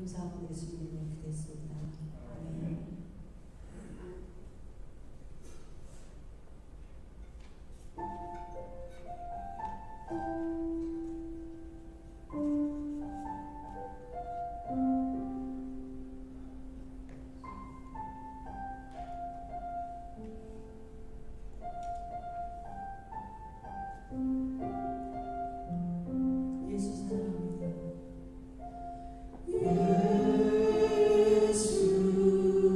감사하고 예수님 이름에 기도했습니다. 아멘. 예수 사랑합니다. 예수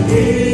주께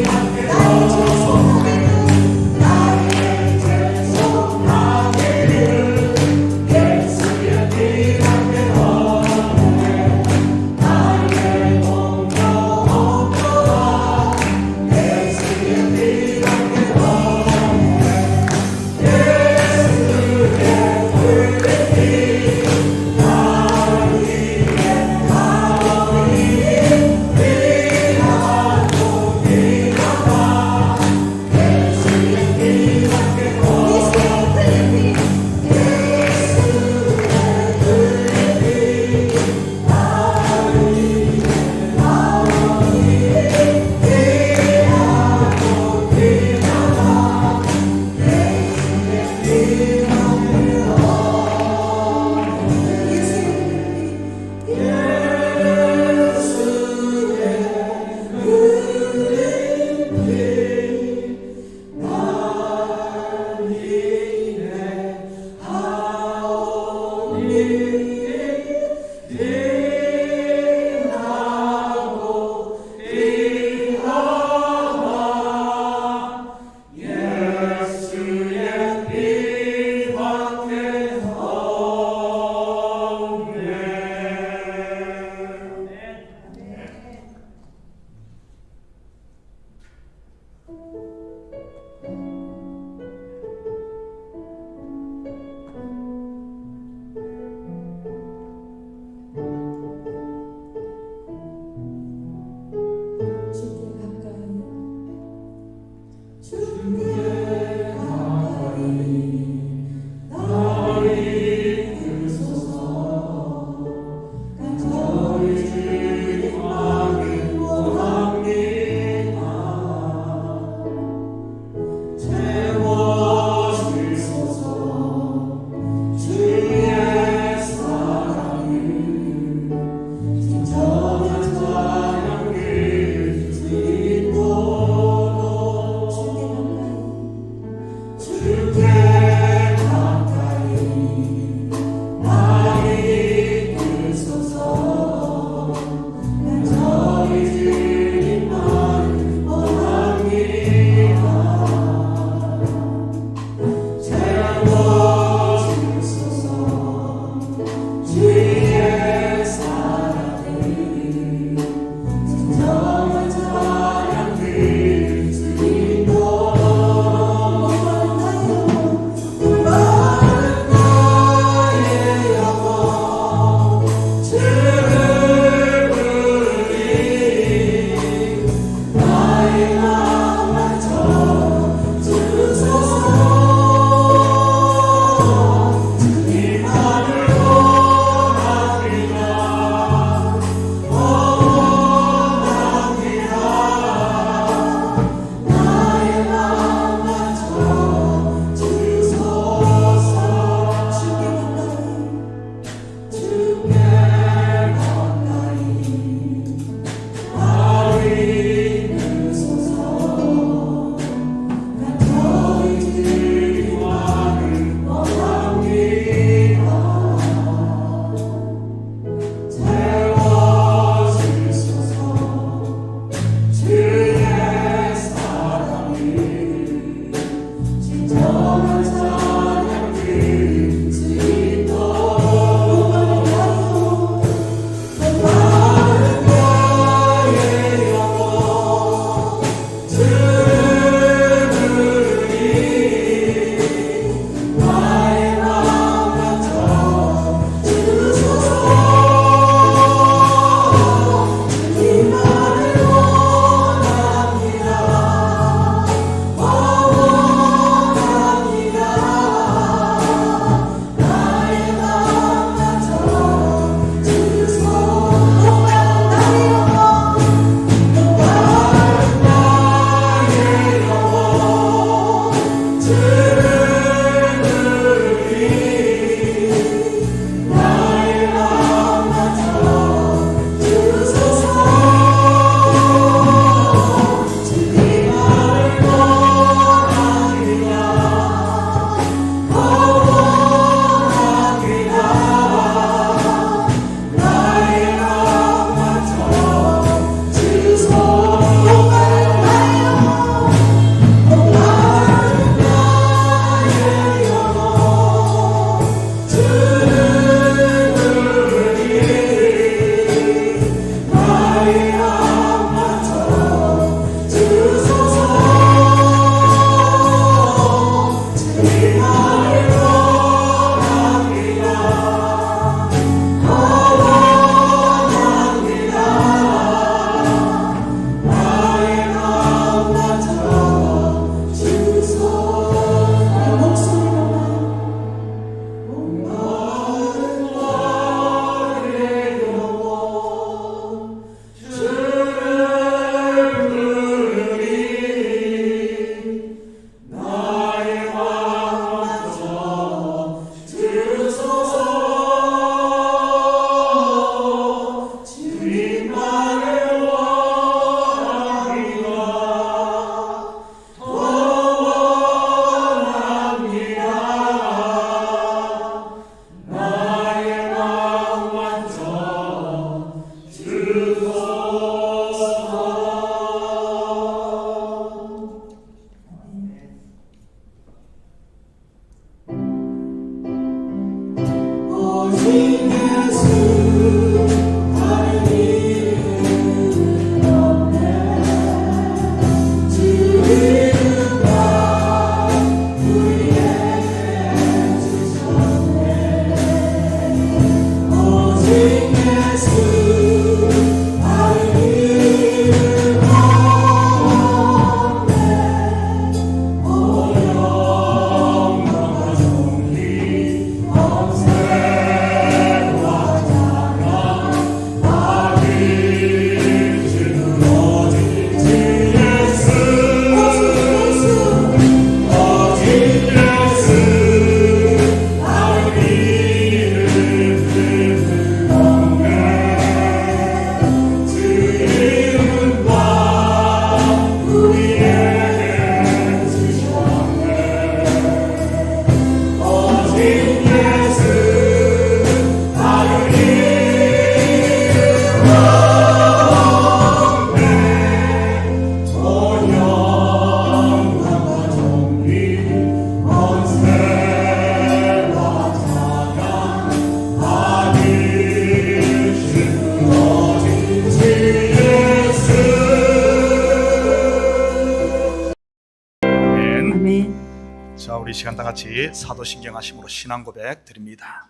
자, 우리 시간 다 같이 사도신경 하심으로 신앙 고백 드립니다.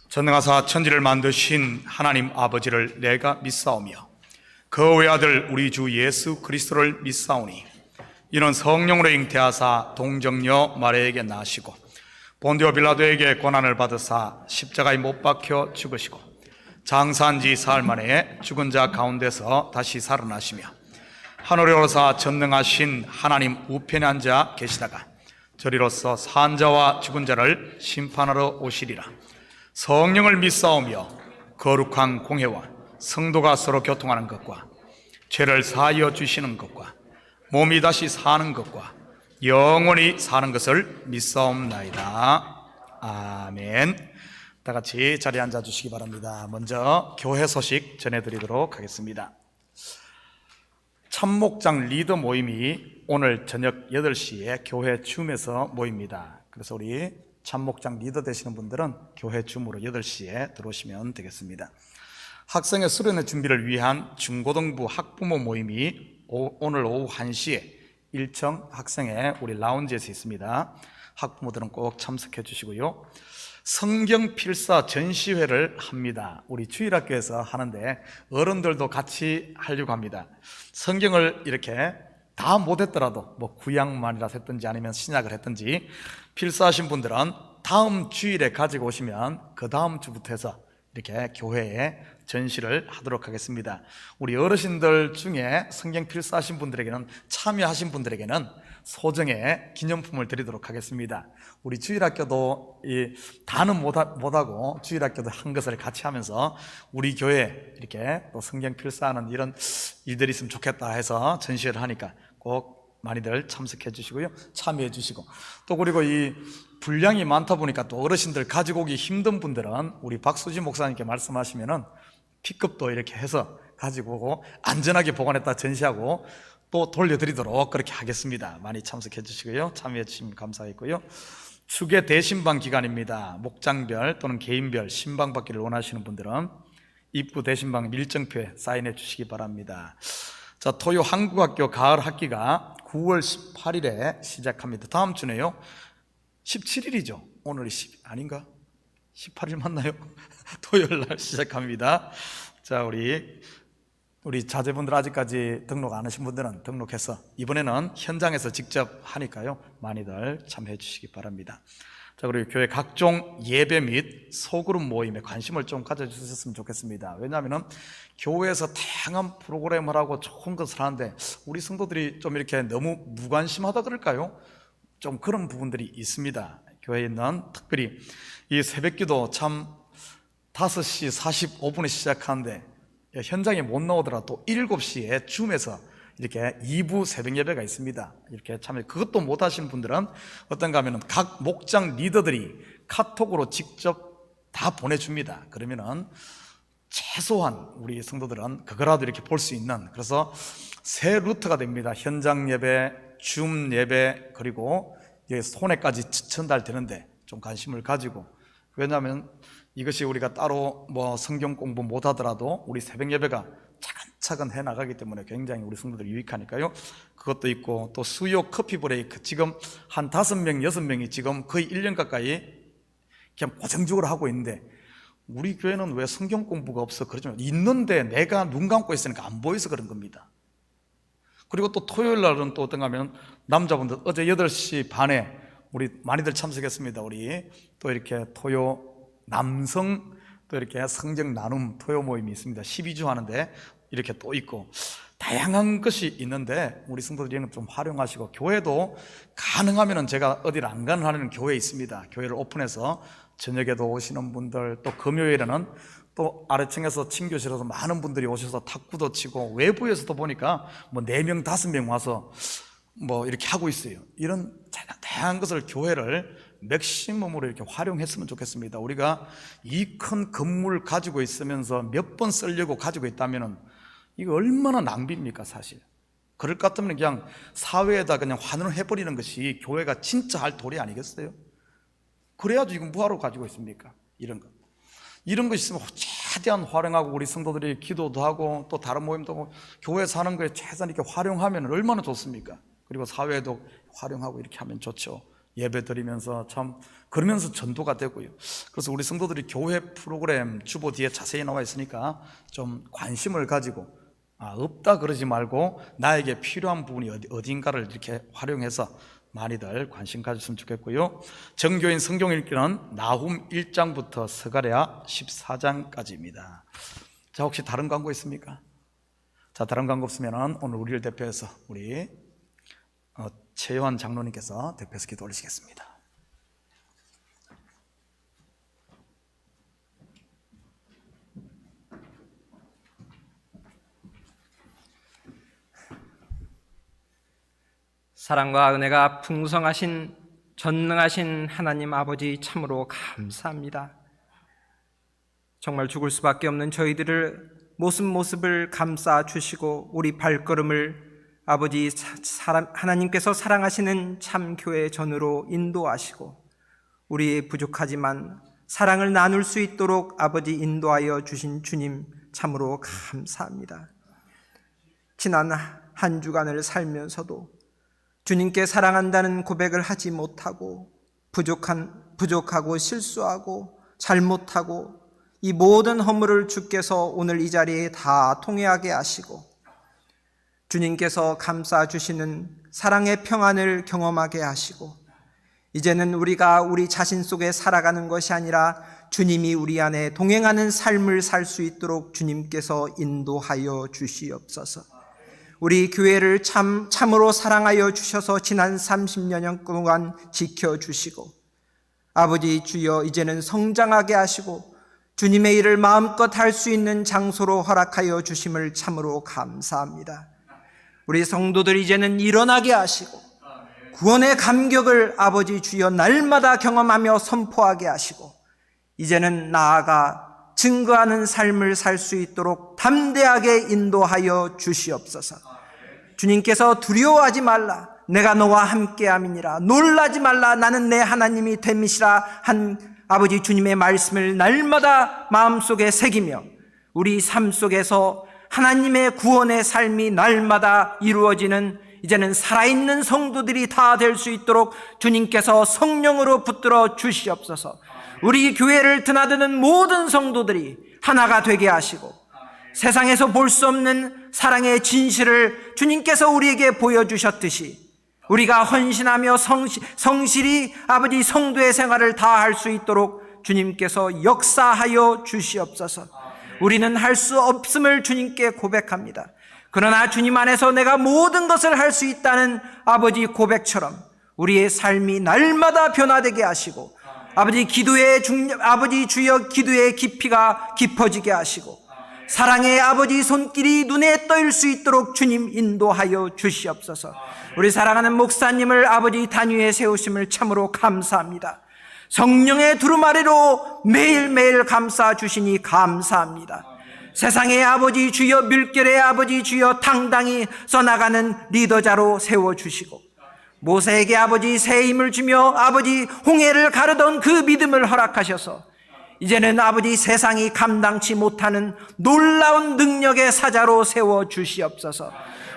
전능하사 천지를 만드신 하나님 아버지를 내가 믿사오며 그 외아들 우리 주 예수 그리스도를 믿사오니 이는 성령으로 잉태하사 동정녀 마리아에게 나시고 본디오 빌라도에게 고난을 받으사 십자가에 못 박혀 죽으시고 장사한 지 사흘 만에 죽은 자 가운데서 다시 살아나시며 하늘에 오르사 전능하신 하나님 우편에 앉아 계시다가 저리로서 산 자와 죽은 자를 심판하러 오시리라. 성령을 믿사오며 거룩한 공회와 성도가 서로 교통하는 것과 죄를 사하여 주시는 것과 몸이 다시 사는 것과 영원히 사는 것을 믿사옵나이다. 아멘. 다 같이 자리에 앉아 주시기 바랍니다. 먼저 교회 소식 전해드리도록 하겠습니다. 참목장 리더 모임이 오늘 저녁 8시에 교회 줌에서 모입니다. 그래서 우리 참목장 리더 되시는 분들은 교회 줌으로 8시에 들어오시면 되겠습니다. 학생의 수련회 준비를 위한 중고등부 학부모 모임이 오늘 오후 1시에 1층 학생회 우리 라운지에서 있습니다. 학부모들은 꼭 참석해 주시고요. 성경 필사 전시회를 합니다. 우리 주일학교에서 하는데 어른들도 같이 하려고 합니다. 성경을 이렇게 다 못했더라도 뭐 구약만이라 했든지 아니면 신약을 했든지 필사하신 분들은 다음 주일에 가지고 오시면 그 다음 주부터 해서 이렇게 교회에 전시를 하도록 하겠습니다. 우리 어르신들 중에 성경 필사하신 분들에게는, 참여하신 분들에게는 소정의 기념품을 드리도록 하겠습니다. 우리 주일학교도 다는 못하고 주일학교도 한 것을 같이 하면서 우리 교회 이렇게 또 성경 필사하는 이런 일들이 있으면 좋겠다 해서 전시회를 하니까 꼭 많이들 참석해 주시고요, 참여해 주시고, 또 그리고 이 분량이 많다 보니까 또 어르신들 가지고 오기 힘든 분들은 우리 박수지 목사님께 말씀하시면은 픽업도 이렇게 해서 가지고 오고 안전하게 보관했다 전시하고 또 돌려드리도록 그렇게 하겠습니다. 많이 참석해 주시고요, 참여해 주시면 감사하겠고요. 추계 대신방 기간입니다. 목장별 또는 개인별 신방 받기를 원하시는 분들은 입구 대신방 일정표에 사인해 주시기 바랍니다. 자, 토요 한국학교 가을 학기가 9월 18일에 시작합니다. 다음 주네요. 17일이죠. 오늘이 아닌가? 18일 맞나요? 토요일 날 시작합니다. 자, 우리 자제분들 아직까지 등록 안 하신 분들은 등록해서 이번에는 현장에서 직접 하니까요, 많이들 참여해 주시기 바랍니다. 자, 그리고 교회 각종 예배 및 소그룹 모임에 관심을 좀 가져주셨으면 좋겠습니다. 왜냐하면 교회에서 다양한 프로그램을 하고 좋은 것을 하는데 우리 성도들이 좀 이렇게 너무 무관심하다 그럴까요? 좀 그런 부분들이 있습니다. 교회에 있는 특별히 이 새벽기도 참 5시 45분에 시작하는데 현장에 못 나오더라도 7시에 줌에서 이렇게 2부 새벽 예배가 있습니다. 이렇게 참여, 그것도 못 하신 분들은 어떤가 하면은 각 목장 리더들이 카톡으로 직접 다 보내줍니다. 그러면은 최소한 우리 성도들은 그거라도 이렇게 볼 수 있는, 그래서 새 루트가 됩니다. 현장 예배, 줌 예배, 그리고 손에까지 전달되는데 좀 관심을 가지고, 왜냐하면 이것이 우리가 따로 뭐 성경 공부 못 하더라도 우리 새벽 예배가 차근차근 해 나가기 때문에 굉장히 우리 성도들이 유익하니까요. 그것도 있고, 또 수요 커피 브레이크 지금 한 5명, 6명이 지금 거의 1년 가까이 그냥 고정적으로 하고 있는데 우리 교회는 왜 성경 공부가 없어? 그러지만 있는데 내가 눈 감고 있으니까 안 보여서 그런 겁니다. 그리고 또 토요일 날은 또 어떤가 하면 남자분들 어제 8시 반에 우리 많이들 참석했습니다. 우리 또 이렇게 토요 남성 또 이렇게 성경 나눔 토요 모임이 있습니다. 12주 하는데 이렇게 또 있고 다양한 것이 있는데 우리 성도들이 좀 활용하시고, 교회도 가능하면 제가 어디를 안 가는 한에는 교회에 있습니다. 교회를 오픈해서 저녁에도 오시는 분들, 또 금요일에는 또 아래층에서 친교실에서 많은 분들이 오셔서 탁구도 치고, 외부에서도 보니까 뭐 4명, 5명 와서 뭐 이렇게 하고 있어요. 이런 다양한 것을 교회를 맥시멈으로 이렇게 활용했으면 좋겠습니다. 우리가 이 큰 건물 가지고 있으면서 몇 번 쓰려고 가지고 있다면은 이거 얼마나 낭비입니까, 사실. 그럴 것 같으면 그냥 사회에다 그냥 환원을 해버리는 것이 교회가 진짜 할 도리 아니겠어요? 그래야지 이건 뭐하러 가지고 있습니까? 이런 거 있으면 최대한 활용하고, 우리 성도들이 기도도 하고 또 다른 모임도 하고 교회 사는 거에 최대한 이렇게 활용하면 얼마나 좋습니까? 그리고 사회에도 활용하고 이렇게 하면 좋죠. 예배 드리면서 참 그러면서 전도가 되고요. 그래서 우리 성도들이 교회 프로그램 주보 뒤에 자세히 나와 있으니까 좀 관심을 가지고 없다 그러지 말고 나에게 필요한 부분이 어딘가를 이렇게 활용해서 많이들 관심 가졌으면 좋겠고요. 정교인 성경 읽기는 나훔 1장부터 스가랴 14장까지입니다. 자, 혹시 다른 광고 있습니까? 자, 다른 광고 없으면 오늘 우리를 대표해서 우리 최요한 장로님께서 대표해서 기도 올리시겠습니다. 사랑과 은혜가 풍성하신 전능하신 하나님 아버지 참으로 감사합니다. 정말 죽을 수밖에 없는 저희들을 모습을 감싸 주시고 우리 발걸음을 아버지 하나님께서 사랑하시는 참 교회 전으로 인도하시고 우리의 부족하지만 사랑을 나눌 수 있도록 아버지 인도하여 주신 주님 참으로 감사합니다. 지난 한 주간을 살면서도 주님께 사랑한다는 고백을 하지 못하고 부족하고 실수하고 잘못하고 이 모든 허물을 주께서 오늘 이 자리에 다 통회하게 하시고 주님께서 감싸 주시는 사랑의 평안을 경험하게 하시고 이제는 우리가 우리 자신 속에 살아가는 것이 아니라 주님이 우리 안에 동행하는 삶을 살 수 있도록 주님께서 인도하여 주시옵소서. 우리 교회를 참으로 사랑하여 주셔서 지난 30년 동안 지켜주시고 아버지 주여 이제는 성장하게 하시고 주님의 일을 마음껏 할 수 있는 장소로 허락하여 주심을 참으로 감사합니다. 우리 성도들 이제는 일어나게 하시고 구원의 감격을 아버지 주여 날마다 경험하며 선포하게 하시고 이제는 나아가 증거하는 삶을 살 수 있도록 담대하게 인도하여 주시옵소서. 주님께서 두려워하지 말라 내가 너와 함께함이니라 놀라지 말라 나는 내 하나님이 됨이시라 한 아버지 주님의 말씀을 날마다 마음속에 새기며 우리 삶 속에서 하나님의 구원의 삶이 날마다 이루어지는 이제는 살아있는 성도들이 다 될 수 있도록 주님께서 성령으로 붙들어 주시옵소서. 우리 교회를 드나드는 모든 성도들이 하나가 되게 하시고 세상에서 볼 수 없는 사랑의 진실을 주님께서 우리에게 보여주셨듯이 우리가 헌신하며 성실히 아버지 성도의 생활을 다 할 수 있도록 주님께서 역사하여 주시옵소서. 우리는 할 수 없음을 주님께 고백합니다. 그러나 주님 안에서 내가 모든 것을 할 수 있다는 아버지 고백처럼 우리의 삶이 날마다 변화되게 하시고 아버지 아버지 주여 기도의 깊이가 깊어지게 하시고 사랑의 아버지 손길이 눈에 떠일 수 있도록 주님 인도하여 주시옵소서. 우리 사랑하는 목사님을 아버지 단위에 세우심을 참으로 감사합니다. 성령의 두루마리로 매일매일 감싸 주시니 감사합니다. 세상의 아버지 주여 물결의 아버지 주여 당당히 써나가는 리더자로 세워주시고 모세에게 아버지 새 힘을 주며 아버지 홍해를 가르던 그 믿음을 허락하셔서 이제는 아버지 세상이 감당치 못하는 놀라운 능력의 사자로 세워주시옵소서.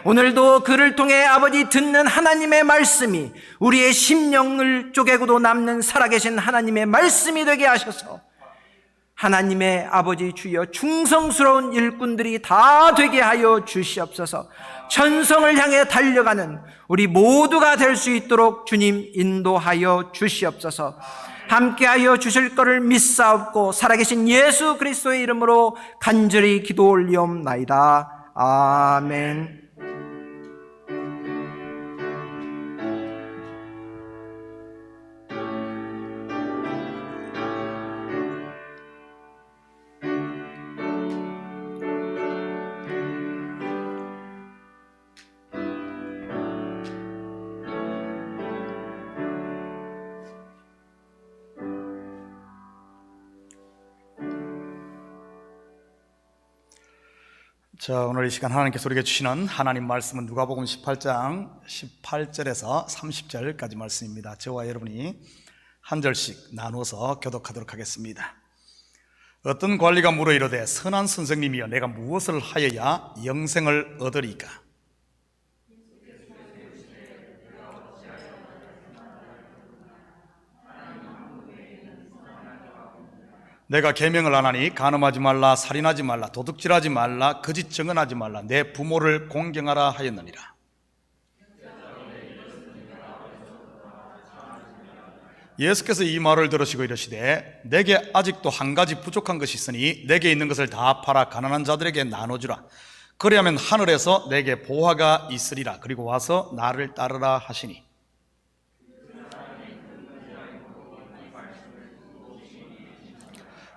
오늘도 그를 통해 아버지 듣는 하나님의 말씀이 우리의 심령을 쪼개고도 남는 살아계신 하나님의 말씀이 되게 하셔서 하나님의 아버지 주여 충성스러운 일꾼들이 다 되게 하여 주시옵소서. 천성을 향해 달려가는 우리 모두가 될 수 있도록 주님 인도하여 주시옵소서. 함께하여 주실 것을 믿사옵고 살아계신 예수 그리스도의 이름으로 간절히 기도 올리옵나이다. 아멘. 자, 오늘 이 시간 하나님께서 우리에게 주시는 하나님 말씀은 누가복음 18장 18절에서 30절까지 말씀입니다. 저와 여러분이 한 절씩 나누어서 교독하도록 하겠습니다. 어떤 관리가 물어 이르되 선한 선생님이여 내가 무엇을 하여야 영생을 얻으리까? 내가 계명을 안 하니 간음하지 말라, 살인하지 말라, 도둑질하지 말라, 거짓 증언하지 말라, 내 부모를 공경하라 하였느니라. 예수께서 이 말을 들으시고 이르시되 내게 아직도 한 가지 부족한 것이 있으니 내게 있는 것을 다 팔아 가난한 자들에게 나눠주라. 그리하면 하늘에서 내게 보화가 있으리라. 그리고 와서 나를 따르라 하시니,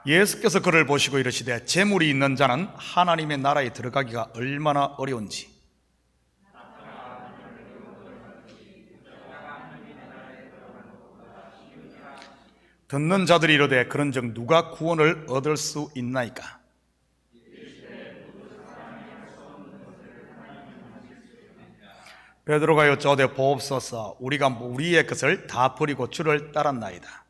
예수께서 그를 보시고 이르시되 재물이 있는 자는 하나님의 나라에 들어가기가 얼마나 어려운지. 듣는 자들이 이르되 그런즉 누가 구원을 얻을 수 있나이까? 베드로가 여짜오되 보옵소서, 우리가 우리의 것을 다 버리고 주를 따랐나이다.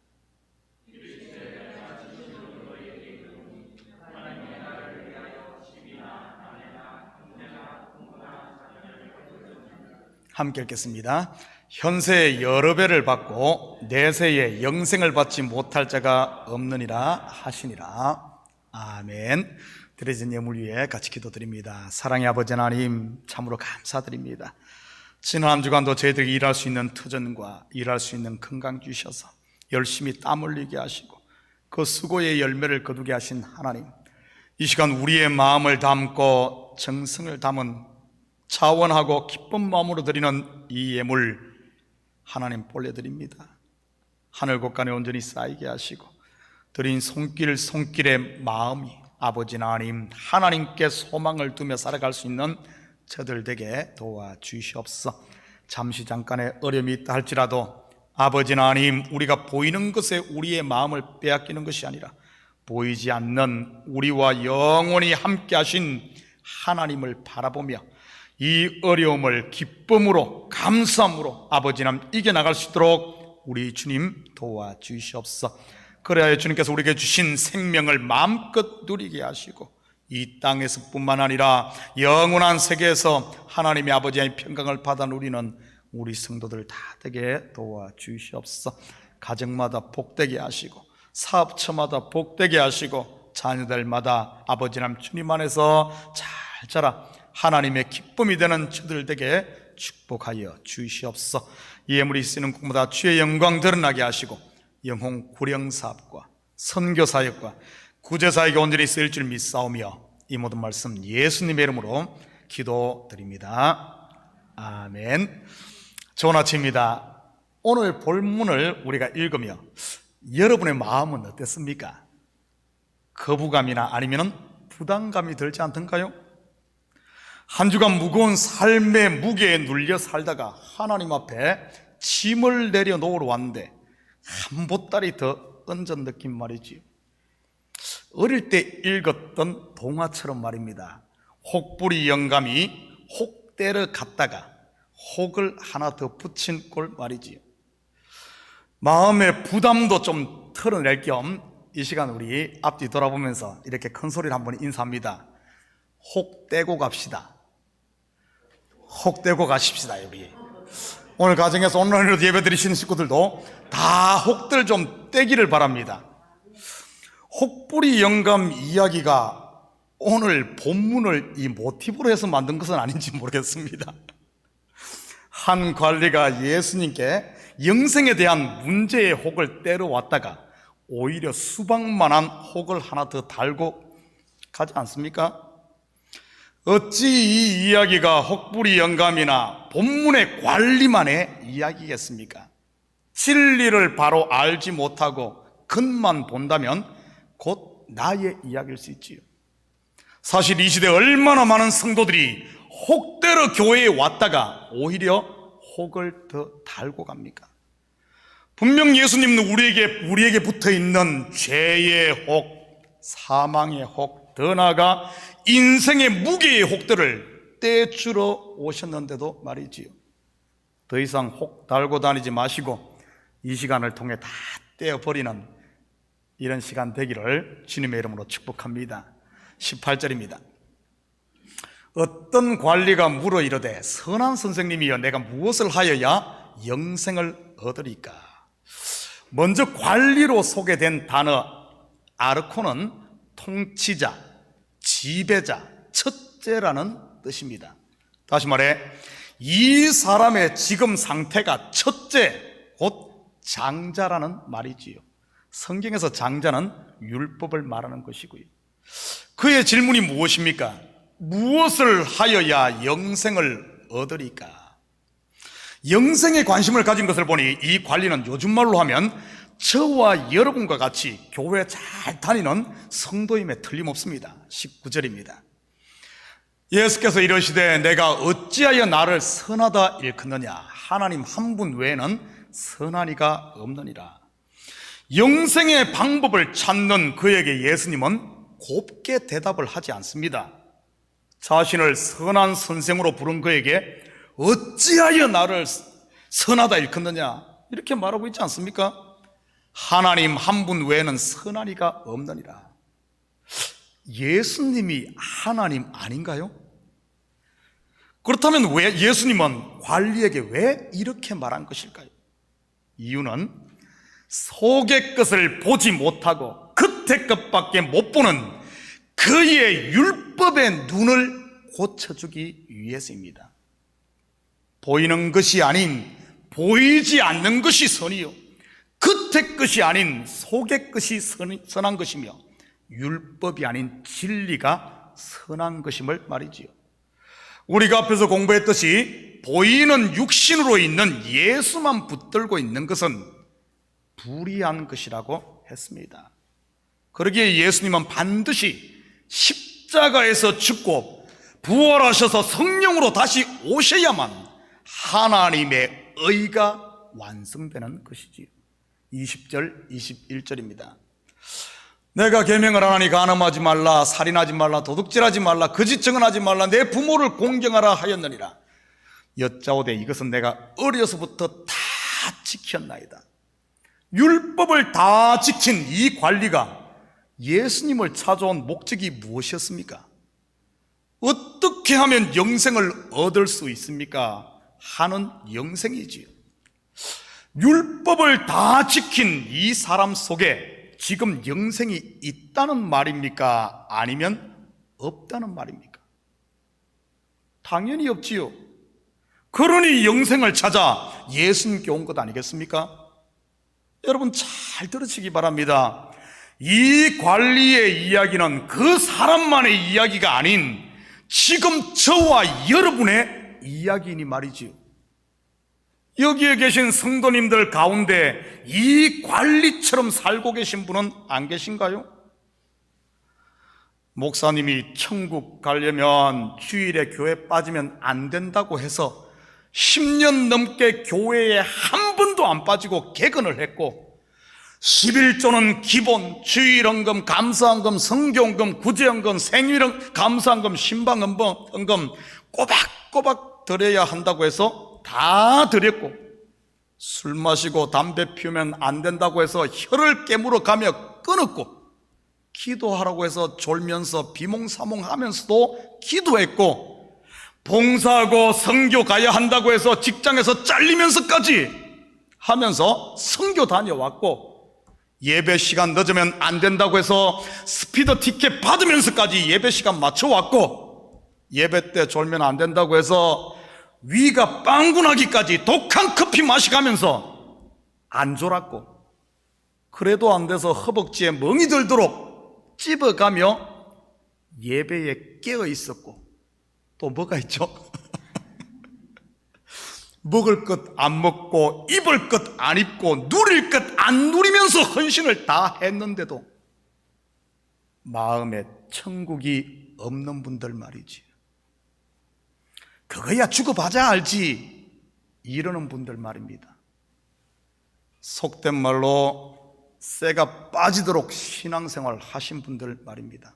함께 읽겠습니다. 현세에 여러 배를 받고 내세에 영생을 받지 못할 자가 없느니라 하시니라. 아멘. 드려진 예물 위에 같이 기도드립니다. 사랑의 아버지 하나님, 참으로 감사드립니다. 지난 한 주간도 저희들이 일할 수 있는 터전과 일할 수 있는 건강 주셔서 열심히 땀 흘리게 하시고 그 수고의 열매를 거두게 하신 하나님, 이 시간 우리의 마음을 담고 정성을 담은 차원하고 기쁜 마음으로 드리는 이 예물 하나님 올려드립니다. 하늘 곳간에 온전히 쌓이게 하시고 드린 손길의 마음이 아버지 하나님, 하나님께 소망을 두며 살아갈 수 있는 저들 되게 도와주시옵소서. 잠시 잠깐의 어려움이 있다 할지라도 아버지 하나님, 우리가 보이는 것에 우리의 마음을 빼앗기는 것이 아니라 보이지 않는 우리와 영원히 함께 하신 하나님을 바라보며 이 어려움을 기쁨으로 감사함으로 아버지 하나님 이겨나갈 수 있도록 우리 주님 도와주시옵소서. 그래야 주님께서 우리에게 주신 생명을 마음껏 누리게 하시고 이 땅에서 뿐만 아니라 영원한 세계에서 하나님의 아버지의 평강을 받아 누리는 우리 성도들 다 되게 도와주시옵소서. 가정마다 복되게 하시고 사업처마다 복되게 하시고 자녀들마다 아버지 하나님 주님 안에서 잘 자라 하나님의 기쁨이 되는 저들 되게 축복하여 주시옵소서. 이 예물이 쓰는 곳마다 주의 영광 드러나게 하시고 영혼 구령사업과 선교사역과 구제사역에 온전히 쓰일 줄 믿사오며 이 모든 말씀 예수님의 이름으로 기도드립니다. 아멘. 좋은 아침입니다. 오늘 본문을 우리가 읽으며 여러분의 마음은 어땠습니까? 거부감이나 아니면 부담감이 들지 않던가요? 한 주간 무거운 삶의 무게에 눌려 살다가 하나님 앞에 짐을 내려놓으러 왔는데 한 보따리 더 얹은 느낌 말이지요. 어릴 때 읽었던 동화처럼 말입니다. 혹부리 영감이 혹대를 갔다가 혹을 하나 더 붙인 꼴 말이지요. 마음의 부담도 좀 털어낼 겸 이 시간 우리 앞뒤 돌아보면서 이렇게 큰 소리를 한번 인사합니다. 혹 떼고 갑시다. 혹 떼고 가십시다. 여기 오늘 가정에서 온라인으로 예배 드리시는 식구들도 다 혹들 좀 떼기를 바랍니다. 혹부리 영감 이야기가 오늘 본문을 이 모티브로 해서 만든 것은 아닌지 모르겠습니다. 한 관리가 예수님께 영생에 대한 문제의 혹을 떼러 왔다가 오히려 수박만한 혹을 하나 더 달고 가지 않습니까? 어찌 이 이야기가 혹부리 영감이나 본문의 관리만의 이야기겠습니까? 진리를 바로 알지 못하고 겉만 본다면 곧 나의 이야기일 수 있지요. 사실 이 시대에 얼마나 많은 성도들이 혹대로 교회에 왔다가 오히려 혹을 더 달고 갑니까? 분명 예수님은 우리에게 붙어있는 죄의 혹, 사망의 혹, 더 나아가 인생의 무게의 혹들을 떼주러 오셨는데도 말이지요. 더 이상 혹 달고 다니지 마시고 이 시간을 통해 다 떼어버리는 이런 시간 되기를 주님의 이름으로 축복합니다. 18절입니다. 어떤 관리가 물어 이르되 선한 선생님이여 내가 무엇을 하여야 영생을 얻으리까? 먼저 관리로 소개된 단어 아르코는 통치자, 지배자, 첫째라는 뜻입니다. 다시 말해 이 사람의 지금 상태가 첫째, 곧 장자라는 말이지요. 성경에서 장자는 율법을 말하는 것이고요. 그의 질문이 무엇입니까? 무엇을 하여야 영생을 얻으리까? 영생에 관심을 가진 것을 보니 이 관리는 요즘 말로 하면 저와 여러분과 같이 교회 잘 다니는 성도임에 틀림없습니다. 19절입니다. 예수께서 이르시되 내가 어찌하여 나를 선하다 일컫느냐? 하나님 한 분 외에는 선한 이가 없느니라. 영생의 방법을 찾는 그에게 예수님은 곱게 대답을 하지 않습니다. 자신을 선한 선생으로 부른 그에게 어찌하여 나를 선하다 일컫느냐? 이렇게 말하고 있지 않습니까? 하나님 한 분 외에는 선한 이가 없느니라. 예수님이 하나님 아닌가요? 그렇다면 왜 예수님은 관리에게 왜 이렇게 말한 것일까요? 이유는 속의 것을 보지 못하고 겉의 것밖에 못 보는 그의 율법의 눈을 고쳐주기 위해서입니다. 보이는 것이 아닌 보이지 않는 것이 선이요, 겉의 것이 아닌 속의 것이 선한 것이며 율법이 아닌 진리가 선한 것임을 말이지요. 우리가 앞에서 공부했듯이 보이는 육신으로 있는 예수만 붙들고 있는 것은 불의한 것이라고 했습니다. 그러기에 예수님은 반드시 십자가에서 죽고 부활하셔서 성령으로 다시 오셔야만 하나님의 의가 완성되는 것이지요. 20절, 21절입니다. 내가 계명을 하나니 간음하지 말라, 살인하지 말라, 도둑질하지 말라, 거짓 증언하지 말라, 내 부모를 공경하라 하였느니라. 여짜오되 이것은 내가 어려서부터 다 지켰나이다. 율법을 다 지킨 이 관리가 예수님을 찾아온 목적이 무엇이었습니까? 어떻게 하면 영생을 얻을 수 있습니까? 하는 영생이지요. 율법을 다 지킨 이 사람 속에 지금 영생이 있다는 말입니까? 아니면 없다는 말입니까? 당연히 없지요. 그러니 영생을 찾아 예수님께 온 것 아니겠습니까? 여러분 잘 들으시기 바랍니다. 이 관리의 이야기는 그 사람만의 이야기가 아닌 지금 저와 여러분의 이야기니 말이지요. 여기에 계신 성도님들 가운데 이 관리처럼 살고 계신 분은 안 계신가요? 목사님이 천국 가려면 주일에 교회 빠지면 안 된다고 해서 10년 넘게 교회에 한 번도 안 빠지고 개근을 했고 11조는 기본, 주일헌금, 감사헌금, 성경헌금, 구제헌금, 생일헌금, 감사헌금, 신방헌금 꼬박꼬박 드려야 한다고 해서 다 드렸고, 술 마시고 담배 피우면 안 된다고 해서 혀를 깨물어 가며 끊었고, 기도하라고 해서 졸면서 비몽사몽하면서도 기도했고, 봉사하고 선교 가야 한다고 해서 직장에서 잘리면서까지 하면서 선교 다녀왔고, 예배 시간 늦으면 안 된다고 해서 스피드 티켓 받으면서까지 예배 시간 맞춰왔고, 예배 때 졸면 안 된다고 해서 위가 빵군하기까지 독한 커피 마시가면서 안 졸았고, 그래도 안 돼서 허벅지에 멍이 들도록 찝어가며 예배에 깨어 있었고, 또 뭐가 있죠? 먹을 것 안 먹고 입을 것 안 입고 누릴 것 안 누리면서 헌신을 다 했는데도 마음에 천국이 없는 분들 말이지. 그거야 죽어봐야 알지 이러는 분들 말입니다. 속된 말로 쇠가 빠지도록 신앙생활 하신 분들 말입니다.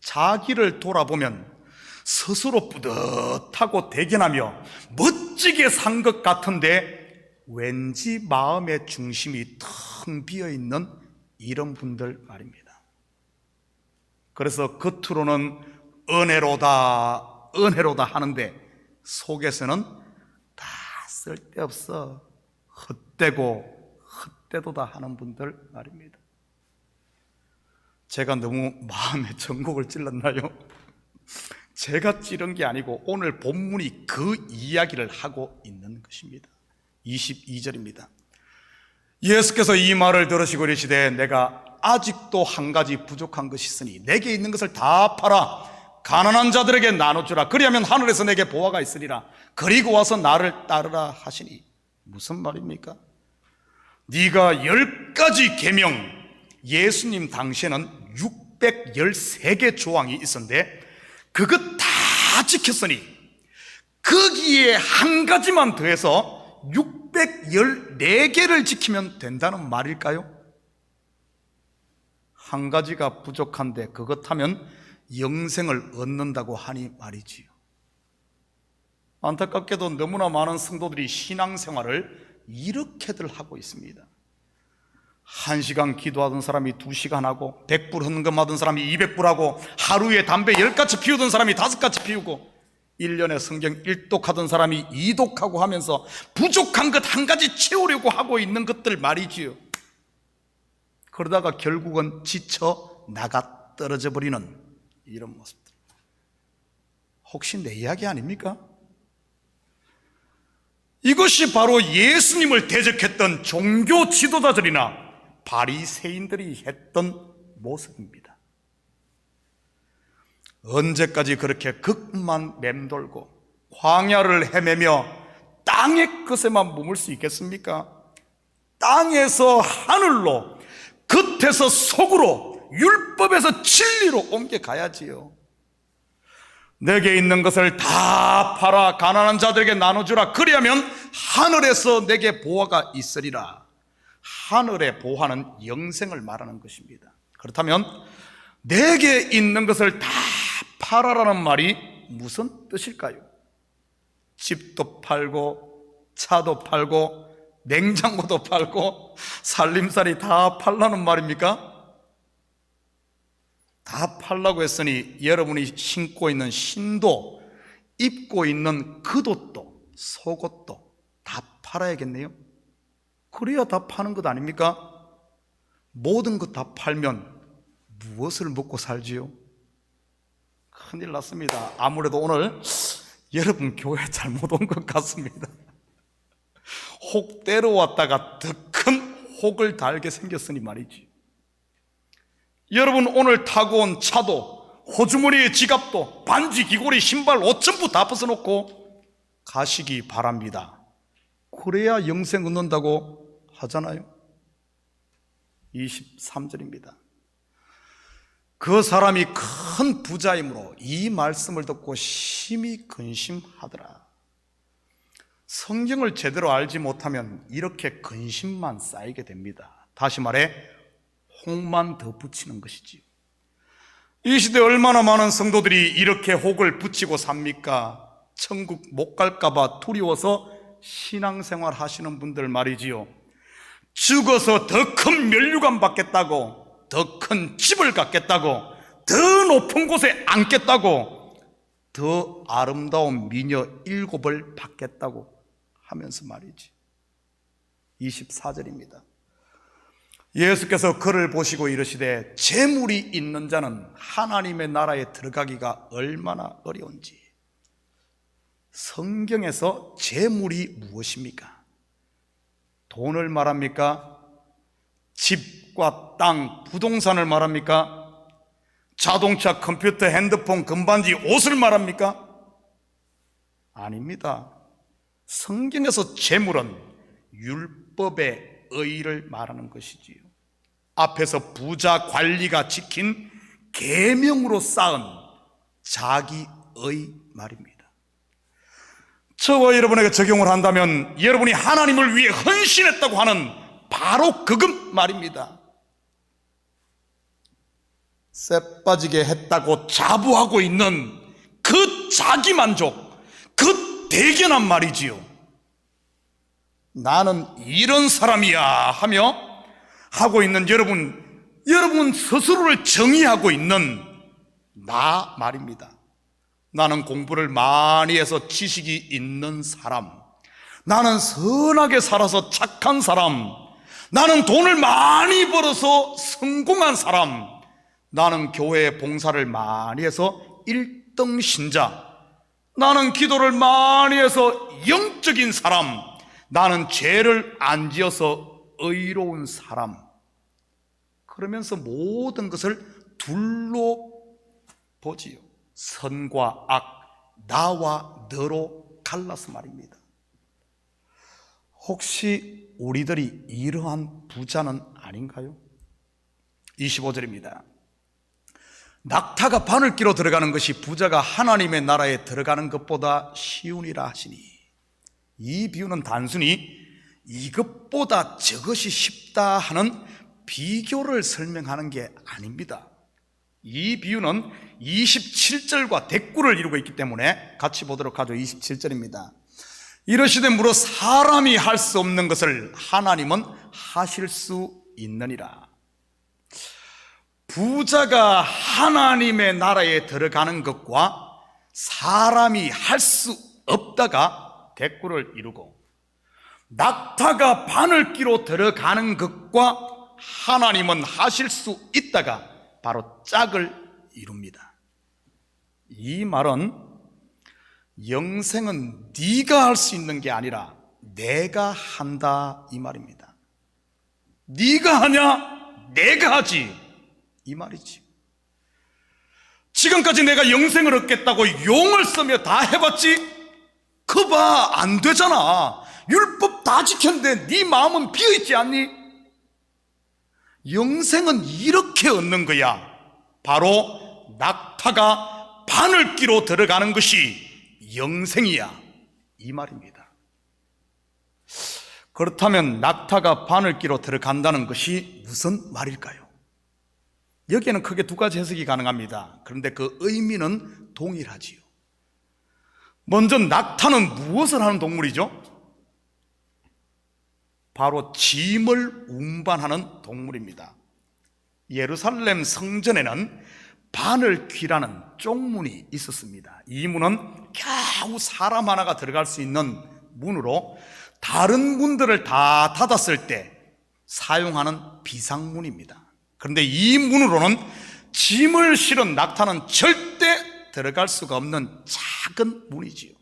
자기를 돌아보면 스스로 뿌듯하고 대견하며 멋지게 산 것 같은데 왠지 마음의 중심이 텅 비어있는 이런 분들 말입니다. 그래서 겉으로는 은혜로다 은혜로다 하는데 속에서는 다 쓸데없어 헛되고 헛되도다 하는 분들 말입니다. 제가 너무 마음에 전곡을 찔렀나요? 제가 찌른 게 아니고 오늘 본문이 그 이야기를 하고 있는 것입니다. 22절입니다. 예수께서 이 말을 들으시고 이르시되 내가 아직도 한 가지 부족한 것이 있으니 내게 있는 것을 다 팔아 가난한 자들에게 나눠주라. 그리하면 하늘에서 내게 보화가 있으리라. 그리고 와서 나를 따르라 하시니. 무슨 말입니까? 네가 10가지 계명, 예수님 당시에는 613개 조항이 있었는데 그것 다 지켰으니 거기에 한 가지만 더해서 614개를 지키면 된다는 말일까요? 한 가지가 부족한데 그것 하면 영생을 얻는다고 하니 말이지요. 안타깝게도 너무나 많은 성도들이 신앙생활을 이렇게들 하고 있습니다. 1시간 기도하던 사람이 2시간 하고 100불 헌금하던 사람이 200불 하고 하루에 담배 10가지 피우던 사람이 5가지 피우고 1년에 성경 1독하던 사람이 2독하고 하면서 부족한 것 한 가지 채우려고 하고 있는 것들 말이지요. 그러다가 결국은 지쳐 나가 떨어져 버리는 이런 모습들. 혹시 내 이야기 아닙니까? 이것이 바로 예수님을 대적했던 종교 지도자들이나 바리새인들이 했던 모습입니다. 언제까지 그렇게 극만 맴돌고 광야를 헤매며 땅의 것에만 머물 수 있겠습니까? 땅에서 하늘로, 겉에서 속으로, 율법에서 진리로 옮겨가야지요. 내게 있는 것을 다 팔아 가난한 자들에게 나눠주라. 그리하면 하늘에서 내게 보화가 있으리라. 하늘의 보화는 영생을 말하는 것입니다. 그렇다면 내게 있는 것을 다 팔아라는 말이 무슨 뜻일까요? 집도 팔고 차도 팔고 냉장고도 팔고 살림살이 다 팔라는 말입니까? 다 팔라고 했으니 여러분이 신고 있는 신도, 입고 있는 겉옷도, 속옷도 다 팔아야겠네요. 그래야 다 파는 것 아닙니까? 모든 것 다 팔면 무엇을 먹고 살지요? 큰일 났습니다. 아무래도 오늘 여러분 교회 잘못 온 것 같습니다. 혹 때려왔다가 더 큰 혹을 달게 생겼으니 말이지. 여러분 오늘 타고 온 차도, 호주머니에 지갑도, 반지, 귀걸이, 신발, 옷 전부 다 벗어놓고 가시기 바랍니다. 그래야 영생 얻는다고 하잖아요. 23절입니다. 그 사람이 큰 부자이므로 이 말씀을 듣고 심히 근심하더라. 성경을 제대로 알지 못하면 이렇게 근심만 쌓이게 됩니다. 다시 말해 혹만 더 붙이는 것이지요. 이 시대에 얼마나 많은 성도들이 이렇게 혹을 붙이고 삽니까? 천국 못 갈까 봐 두려워서 신앙생활 하시는 분들 말이지요. 죽어서 더 큰 면류관 받겠다고, 더 큰 집을 갖겠다고, 더 높은 곳에 앉겠다고, 더 아름다운 미녀 7을 받겠다고 하면서 말이지. 24절입니다. 예수께서 그를 보시고 이르시되 재물이 있는 자는 하나님의 나라에 들어가기가 얼마나 어려운지. 성경에서 재물이 무엇입니까? 돈을 말합니까? 집과 땅, 부동산을 말합니까? 자동차, 컴퓨터, 핸드폰, 금반지, 옷을 말합니까? 아닙니다. 성경에서 재물은 율법의 의를 말하는 것이지요. 앞에서 부자 관리가 지킨 계명으로 쌓은 자기의 말입니다. 저와 여러분에게 적용을 한다면 여러분이 하나님을 위해 헌신했다고 하는 바로 그것 말입니다. 쎄 빠지게 했다고 자부하고 있는 그 자기만족, 그 대견한 말이지요. 나는 이런 사람이야 하며 하고 있는 여러분 스스로를 정의하고 있는 나 말입니다. 나는 공부를 많이 해서 지식이 있는 사람, 나는 선하게 살아서 착한 사람, 나는 돈을 많이 벌어서 성공한 사람, 나는 교회에 봉사를 많이 해서 1등 신자, 나는 기도를 많이 해서 영적인 사람, 나는 죄를 안 지어서 의로운 사람, 그러면서 모든 것을 둘로 보지요. 선과 악, 나와 너로 갈라서 말입니다. 혹시 우리들이 이러한 부자는 아닌가요? 25절입니다. 낙타가 바늘기로 들어가는 것이 부자가 하나님의 나라에 들어가는 것보다 쉬우니라 하시니, 이 비유는 단순히 이것보다 저것이 쉽다 하는 비교를 설명하는 게 아닙니다. 이 비유는 27절과 대꾸를 이루고 있기 때문에 같이 보도록 하죠. 27절입니다. 이러시되 무릇 사람이 할 수 없는 것을 하나님은 하실 수 있느니라. 부자가 하나님의 나라에 들어가는 것과 사람이 할 수 없다가 대꾸를 이루고, 낙타가 바늘기로 들어가는 것과 하나님은 하실 수 있다가 바로 짝을 이룹니다. 이 말은 영생은 네가 할 수 있는 게 아니라 내가 한다 이 말입니다. 네가 하냐? 내가 하지 이 말이지. 지금까지 내가 영생을 얻겠다고 용을 쓰며 다 해봤지? 그 봐, 안 되잖아. 율법 다 지켰는데 네 마음은 비어있지 않니? 영생은 이렇게 얻는 거야. 바로 낙타가 바늘기로 들어가는 것이 영생이야 이 말입니다. 그렇다면 낙타가 바늘기로 들어간다는 것이 무슨 말일까요? 여기에는 크게 두 가지 해석이 가능합니다. 그런데 그 의미는 동일하지요. 먼저 낙타는 무엇을 하는 동물이죠? 바로 짐을 운반하는 동물입니다. 예루살렘 성전에는 바늘귀라는 쪽문이 있었습니다. 이 문은 겨우 사람 하나가 들어갈 수 있는 문으로 다른 문들을 다 닫았을 때 사용하는 비상문입니다. 그런데 이 문으로는 짐을 실은 낙타는 절대 들어갈 수가 없는 작은 문이지요.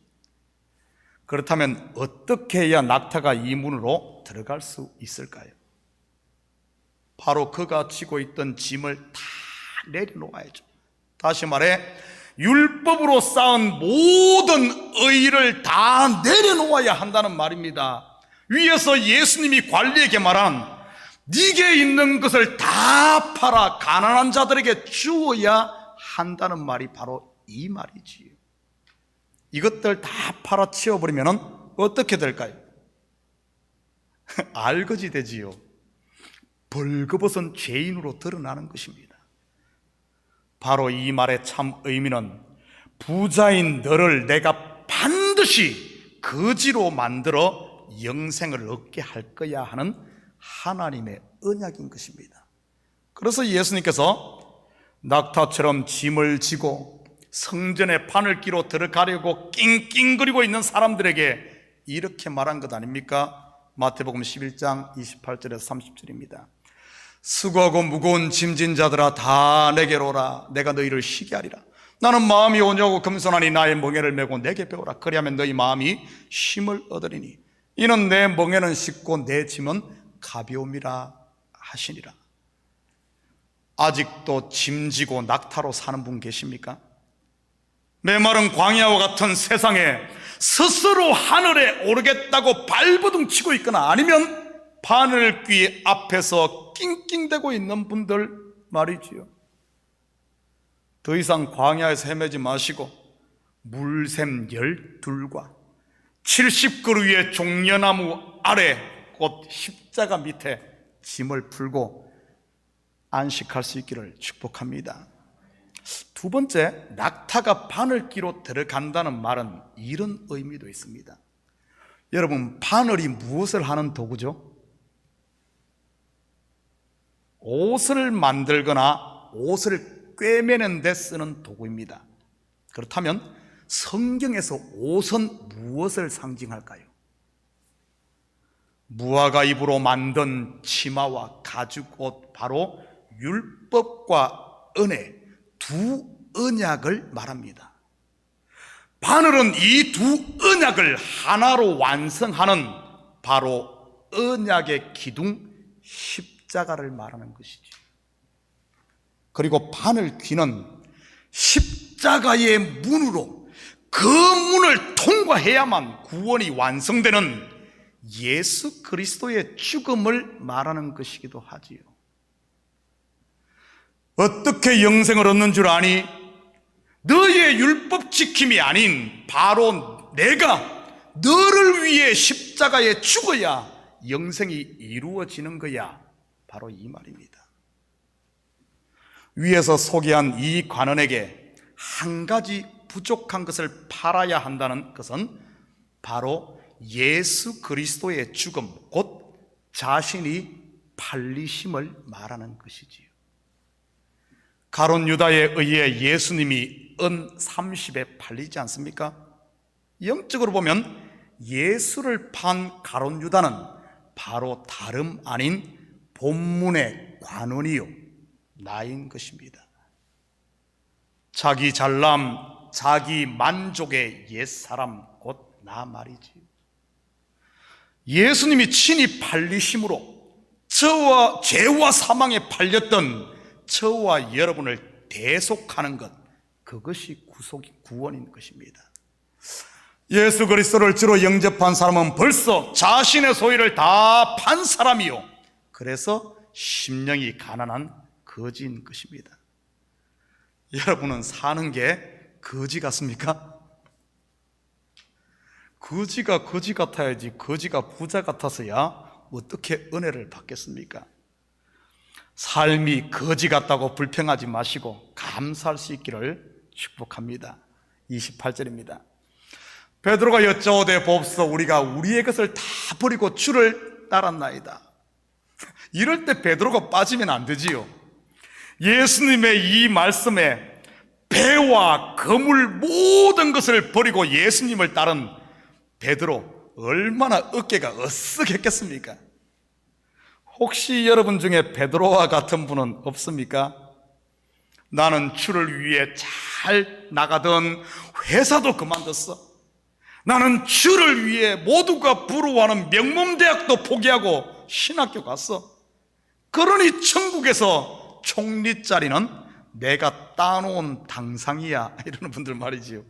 그렇다면 어떻게 해야 낙타가 이 문으로 들어갈 수 있을까요? 바로 그가 지고 있던 짐을 다 내려놓아야죠. 다시 말해 율법으로 쌓은 모든 의의를 다 내려놓아야 한다는 말입니다. 위에서 예수님이 관리에게 말한 네게 있는 것을 다 팔아 가난한 자들에게 주어야 한다는 말이 바로 이 말이지요. 이것들 다 팔아치워버리면 어떻게 될까요? 알거지 되지요. 벌거벗은 죄인으로 드러나는 것입니다. 바로 이 말의 참 의미는 부자인 너를 내가 반드시 거지로 만들어 영생을 얻게 할 거야 하는 하나님의 언약인 것입니다. 그래서 예수님께서 낙타처럼 짐을 지고 성전의 바늘기로 들어가려고 낑낑거리고 있는 사람들에게 이렇게 말한 것 아닙니까? 마태복음 11장 28절에서 30절입니다. 수고하고 무거운 짐진 자들아 다 내게로 오라. 내가 너희를 쉬게 하리라. 나는 마음이 온유하고 겸손하니 나의 멍에를 메고 내게 배우라. 그리하면 너희 마음이 쉼을 얻으리니 이는 내 멍에는 쉽고 내 짐은 가벼움이라 하시니라. 아직도 짐지고 낙타로 사는 분 계십니까? 메마른 광야와 같은 세상에 스스로 하늘에 오르겠다고 발버둥 치고 있거나 아니면 바늘귀 앞에서 낑낑대고 있는 분들 말이지요. 더 이상 광야에서 헤매지 마시고 물샘 12과 70그루 위의 종려나무 아래 곧 십자가 밑에 짐을 풀고 안식할 수 있기를 축복합니다. 두 번째, 낙타가 바늘기로 들어간다는 말은 이런 의미도 있습니다. 여러분, 바늘이 무엇을 하는 도구죠? 옷을 만들거나 옷을 꿰매는 데 쓰는 도구입니다. 그렇다면 성경에서 옷은 무엇을 상징할까요? 무화과 잎으로 만든 치마와 가죽옷, 바로 율법과 은혜, 두 언약을 말합니다. 바늘은 이 두 언약을 하나로 완성하는 바로 언약의 기둥 십자가를 말하는 것이죠. 그리고 바늘 귀는 십자가의 문으로 그 문을 통과해야만 구원이 완성되는 예수 그리스도의 죽음을 말하는 것이기도 하지요. 어떻게 영생을 얻는 줄 아니? 너의 율법 지킴이 아닌 바로 내가 너를 위해 십자가에 죽어야 영생이 이루어지는 거야. 바로 이 말입니다. 위에서 소개한 이 관원에게 한 가지 부족한 것을 팔아야 한다는 것은 바로 예수 그리스도의 죽음, 곧 자신이 팔리심을 말하는 것이지요. 가룟 유다에 의해 예수님이 은 30에 팔리지 않습니까? 영적으로 보면 예수를 판 가룟 유다는 바로 다름 아닌 본문의 관원이요, 나인 것입니다. 자기 잘남, 자기 만족의 옛사람, 곧 나 말이지요. 예수님이 친히 팔리심으로 저와 죄와 사망에 팔렸던 저와 여러분을 대속하는 것, 그것이 구원인 것입니다. 예수 그리스도를 주로 영접한 사람은 벌써 자신의 소유를 다 판 사람이요, 그래서 심령이 가난한 거지인 것입니다. 여러분은 사는 게 거지 같습니까? 거지가 거지 같아야지 거지가 부자 같아서야 어떻게 은혜를 받겠습니까? 삶이 거지 같다고 불평하지 마시고 감사할 수 있기를 축복합니다. 28절입니다. 베드로가 여짜오되 보옵소서, 우리가 우리의 것을 다 버리고 주를 따랐나이다. 이럴 때 베드로가 빠지면 안 되지요. 예수님의 이 말씀에 배와 거물 모든 것을 버리고 예수님을 따른 베드로 얼마나 어깨가 으쓱했겠습니까? 혹시 여러분 중에 베드로와 같은 분은 없습니까? 나는 주를 위해 잘 나가던 회사도 그만뒀어. 나는 주를 위해 모두가 부러워하는 명문대학도 포기하고 신학교 갔어. 그러니 천국에서 총리 자리는 내가 따놓은 당상이야, 이러는 분들 말이지요.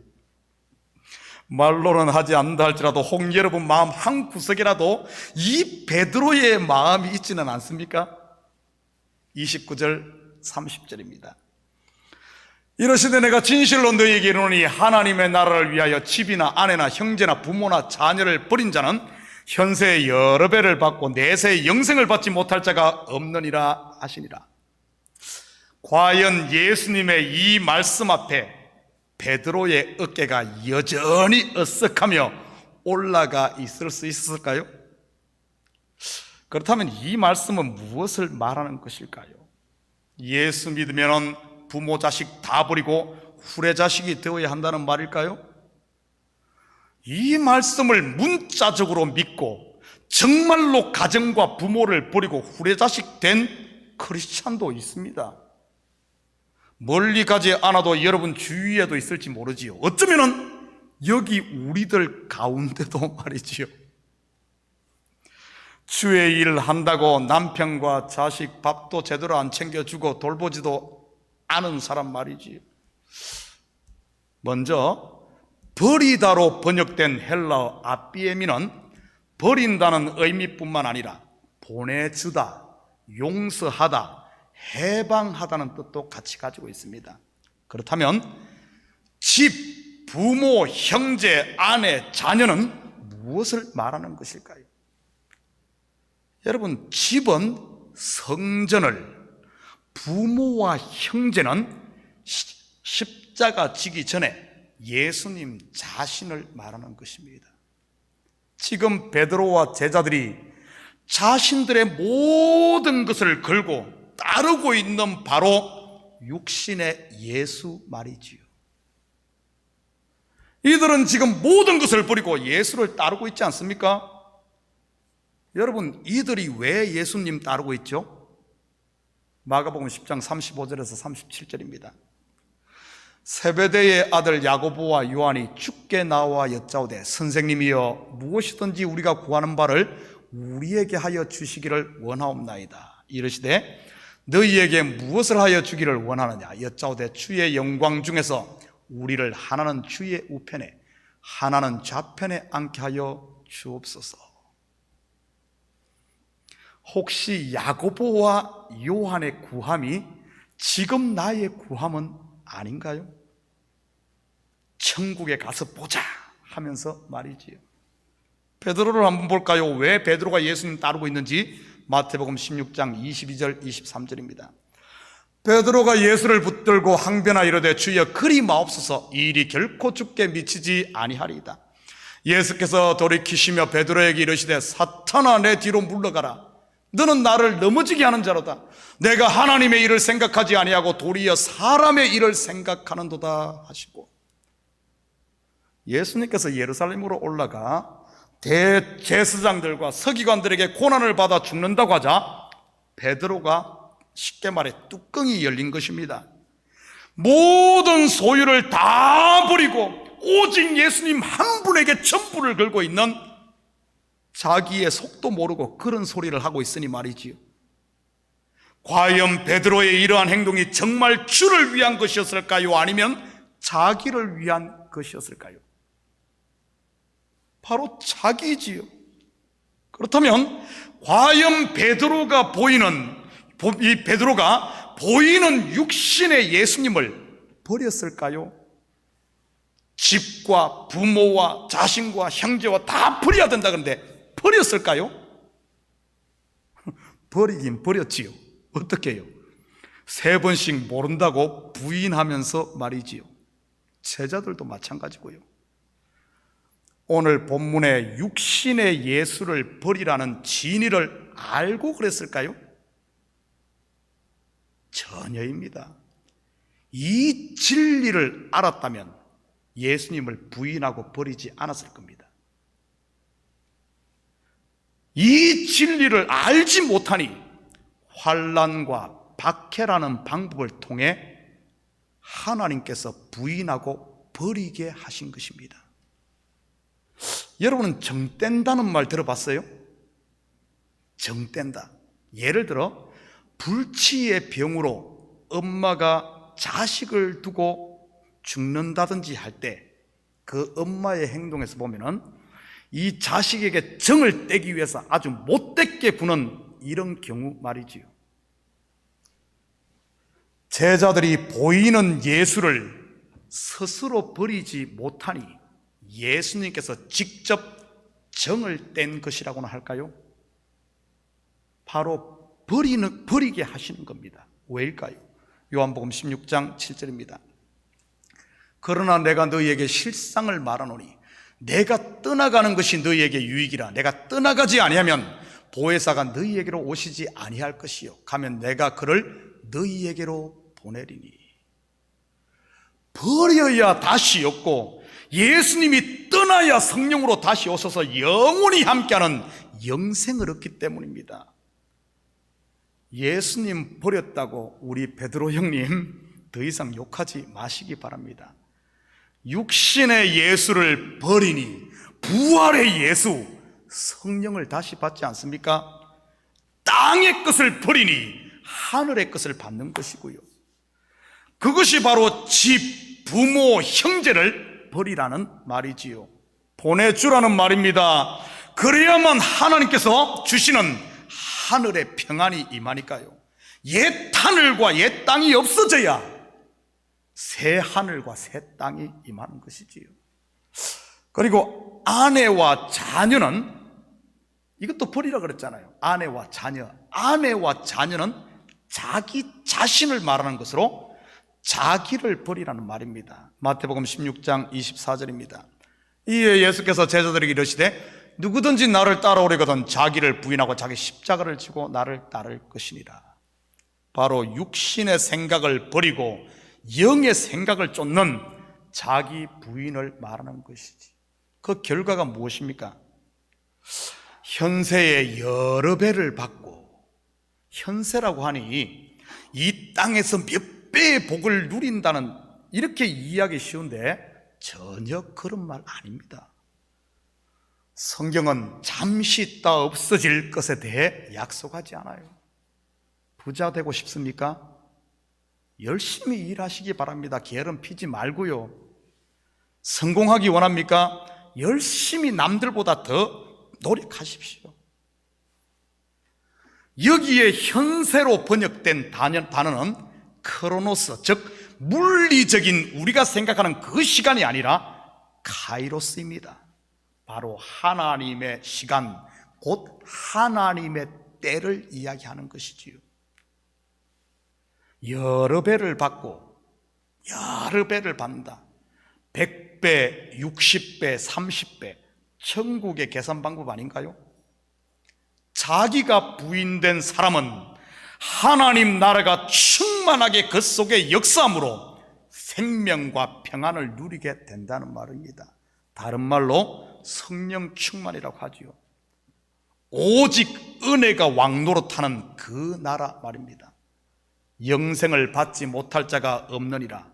말로는 하지 않는다 할지라도 혹 여러분 마음 한 구석이라도 이 베드로의 마음이 있지는 않습니까? 29절 30절입니다. 이러시되 내가 진실로 너희에게 이르노니 하나님의 나라를 위하여 집이나 아내나 형제나 부모나 자녀를 버린 자는 현세에 여러 배를 받고 내세에 영생을 받지 못할 자가 없느니라 하시니라. 과연 예수님의 이 말씀 앞에 베드로의 어깨가 여전히 으쓱하며 올라가 있을 수 있었을까요? 그렇다면 이 말씀은 무엇을 말하는 것일까요? 예수 믿으면 부모 자식 다 버리고 후레자식이 되어야 한다는 말일까요? 이 말씀을 문자적으로 믿고 정말로 가정과 부모를 버리고 후레자식 된 크리스찬도 있습니다. 멀리 가지 않아도 여러분 주위에도 있을지 모르지요. 어쩌면은 여기 우리들 가운데도 말이지요. 주의 일을 한다고 남편과 자식 밥도 제대로 안 챙겨주고 돌보지도 않은 사람 말이지요. 먼저 버리다로 번역된 헬라어 아비에미는 버린다는 의미뿐만 아니라 보내주다, 용서하다, 해방하다는 뜻도 같이 가지고 있습니다. 그렇다면 집, 부모, 형제, 아내, 자녀는 무엇을 말하는 것일까요? 여러분, 집은 성전을, 부모와 형제는 십자가 지기 전에 예수님 자신을 말하는 것입니다. 지금 베드로와 제자들이 자신들의 모든 것을 걸고 따르고 있는 바로 육신의 예수 말이지요. 이들은 지금 모든 것을 버리고 예수를 따르고 있지 않습니까? 여러분, 이들이 왜 예수님 따르고 있죠? 마가복음 10장 35절에서 37절입니다. 세베대의 아들 야고보와 요한이 주께 나와 여짜오되 선생님이여 무엇이든지 우리가 구하는 바를 우리에게 하여 주시기를 원하옵나이다. 이르시되 너희에게 무엇을 하여 주기를 원하느냐 여짜오되 주의 영광 중에서 우리를 하나는 주의 우편에 하나는 좌편에 앉게 하여 주옵소서. 혹시 야고보와 요한의 구함이 지금 나의 구함은 아닌가요? 천국에 가서 보자 하면서 말이지요. 베드로를 한번 볼까요? 왜 베드로가 예수님 따르고 있는지 마태복음 16장 22절 23절입니다. 베드로가 예수를 붙들고 항변하 이르되 주여 그리 마옵소서 이 일이 결코 주께 미치지 아니하리이다. 예수께서 돌이키시며 베드로에게 이르시되 사탄아 내 뒤로 물러가라. 너는 나를 넘어지게 하는 자로다. 내가 하나님의 일을 생각하지 아니하고 도리어 사람의 일을 생각하는도다 하시고, 예수님께서 예루살렘으로 올라가 대제사장들과 서기관들에게 고난을 받아 죽는다고 하자 베드로가 쉽게 말해 뚜껑이 열린 것입니다. 모든 소유를 다 버리고 오직 예수님 한 분에게 전부를 걸고 있는, 자기의 속도 모르고 그런 소리를 하고 있으니 말이지요. 과연 베드로의 이러한 행동이 정말 주를 위한 것이었을까요? 아니면 자기를 위한 것이었을까요? 바로 자기지요. 그렇다면 과연 베드로가 보이는 육신의 예수님을 버렸을까요? 집과 부모와 자신과 형제와 다 버려야 된다 그러는데 버렸을까요? 버리긴 버렸지요. 어떻게 해요? 3번씩 모른다고 부인하면서 말이지요. 제자들도 마찬가지고요. 오늘 본문에 육신의 예수를 버리라는 진리를 알고 그랬을까요? 전혀입니다. 이 진리를 알았다면 예수님을 부인하고 버리지 않았을 겁니다. 이 진리를 알지 못하니 환난과 박해라는 방법을 통해 하나님께서 부인하고 버리게 하신 것입니다. 여러분은 정뗀다는 말 들어봤어요? 정뗀다. 예를 들어 불치의 병으로 엄마가 자식을 두고 죽는다든지 할 때 그 엄마의 행동에서 보면은 이 자식에게 정을 떼기 위해서 아주 못되게 구는 이런 경우 말이지요. 제자들이 보이는 예수를 스스로 버리지 못하니 예수님께서 직접 정을 뗀 것이라고나 할까요? 바로 버리게 하시는 겁니다. 왜일까요? 요한복음 16장 7절입니다. 그러나 내가 너희에게 실상을 말하노니 내가 떠나가는 것이 너희에게 유익이라. 내가 떠나가지 아니하면 보혜사가 너희에게로 오시지 아니할 것이요 가면 내가 그를 너희에게로 보내리니. 버려야 다시 없고 예수님이 떠나야 성령으로 다시 오셔서 영원히 함께하는 영생을 얻기 때문입니다. 예수님 버렸다고 우리 베드로 형님 더 이상 욕하지 마시기 바랍니다. 육신의 예수를 버리니 부활의 예수, 성령을 다시 받지 않습니까? 땅의 것을 버리니 하늘의 것을 받는 것이고요. 그것이 바로 집, 부모, 형제를 버리라는 말이지요. 보내주라는 말입니다. 그래야만 하나님께서 주시는 하늘의 평안이 임하니까요. 옛 하늘과 옛 땅이 없어져야 새 하늘과 새 땅이 임하는 것이지요. 그리고 아내와 자녀는, 이것도 버리라 그랬잖아요. 아내와 자녀는 자기 자신을 말하는 것으로 자기를 버리라는 말입니다. 마태복음 16장 24절입니다. 이에 예수께서 제자들에게 이르시되 누구든지 나를 따라오려거든 자기를 부인하고 자기 십자가를 지고 나를 따를 것이니라. 바로 육신의 생각을 버리고 영의 생각을 쫓는 자기 부인을 말하는 것이지. 그 결과가 무엇입니까? 현세의 여러 배를 받고, 현세라고 하니 이 땅에서 몇 배의 복을 누린다는, 이렇게 이해하기 쉬운데 전혀 그런 말 아닙니다. 성경은 잠시 있다 없어질 것에 대해 약속하지 않아요. 부자 되고 싶습니까? 열심히 일하시기 바랍니다. 게으름 피지 말고요. 성공하기 원합니까? 열심히 남들보다 더 노력하십시오. 여기에 현세로 번역된 단어는 크로노스, 즉 물리적인 우리가 생각하는 그 시간이 아니라 카이로스입니다. 바로 하나님의 시간, 곧 하나님의 때를 이야기하는 것이지요. 여러 배를 받고 여러 배를 받는다. 100배, 60배, 30배, 천국의 계산 방법 아닌가요? 자기가 부인된 사람은 하나님 나라가 충만하게 그 속에 역사함으로 생명과 평안을 누리게 된다는 말입니다. 다른 말로 성령 충만이라고 하지요. 오직 은혜가 왕노릇하는 그 나라 말입니다. 영생을 받지 못할 자가 없느니라.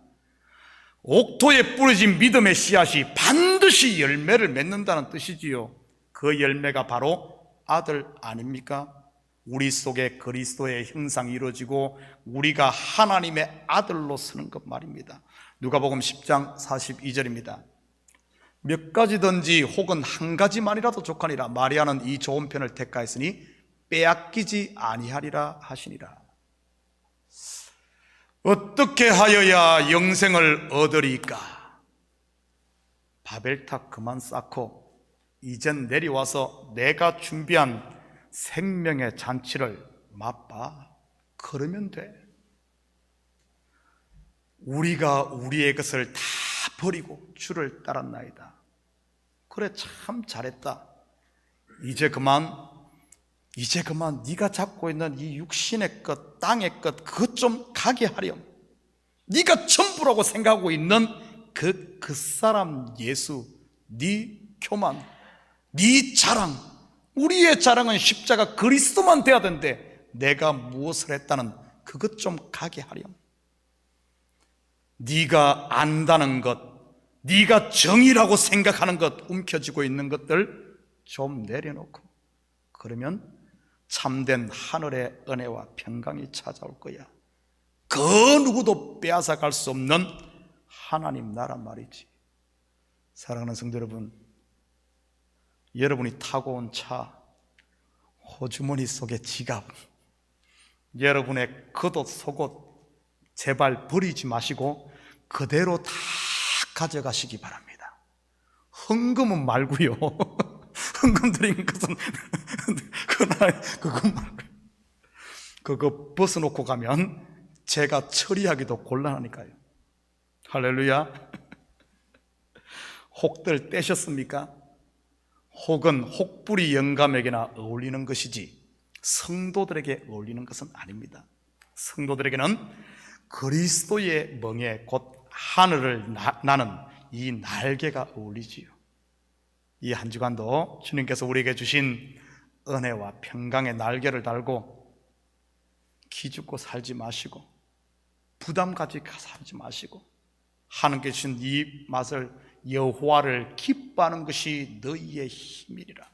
옥토에 뿌려진 믿음의 씨앗이 반드시 열매를 맺는다는 뜻이지요. 그 열매가 바로 아들 아닙니까? 우리 속에 그리스도의 형상이 이루어지고 우리가 하나님의 아들로 서는 것 말입니다. 누가복음 10장 42절입니다. 몇 가지든지 혹은 한 가지만이라도 족하니라. 마리아는 이 좋은 편을 택하였으니 빼앗기지 아니하리라 하시니라. 어떻게 하여야 영생을 얻으리까? 바벨탑 그만 쌓고 이젠 내려와서 내가 준비한 생명의 잔치를 맛봐. 그러면 돼. 우리가 우리의 것을 다 버리고 주를 따랐나이다. 그래, 참 잘했다. 이제 그만 네가 잡고 있는 이 육신의 것, 땅의 것, 그것 좀 가게 하렴. 네가 전부라고 생각하고 있는 그 사람 예수, 네 교만, 네 자랑, 우리의 자랑은 십자가 그리스도만 돼야 되는데 내가 무엇을 했다는 그것 좀 가게 하렴. 네가 안다는 것, 네가 정의라고 생각하는 것, 움켜쥐고 있는 것들 좀 내려놓고, 그러면 참된 하늘의 은혜와 평강이 찾아올 거야. 그 누구도 빼앗아 갈 수 없는 하나님 나라 말이지. 사랑하는 성도 여러분, 여러분이 타고 온 차, 호주머니 속의 지갑, 여러분의 겉옷 속옷 제발 버리지 마시고 그대로 다 가져가시기 바랍니다. 헌금은 말고요. 헌금 드린 것은 그거 말고, 그거 벗어놓고 가면 제가 처리하기도 곤란하니까요. 할렐루야. 혹들 떼셨습니까? 혹은 혹부리 영감에게나 어울리는 것이지 성도들에게 어울리는 것은 아닙니다. 성도들에게는 그리스도의 멍에 곧 하늘을 나는 이 날개가 어울리지요. 이 한 주간도 주님께서 우리에게 주신 은혜와 평강의 날개를 달고 기죽고 살지 마시고 부담 가지고 살지 마시고 하나님께 주신 이 맛을, 여호와를 기뻐하는 것이 너희의 힘이리라.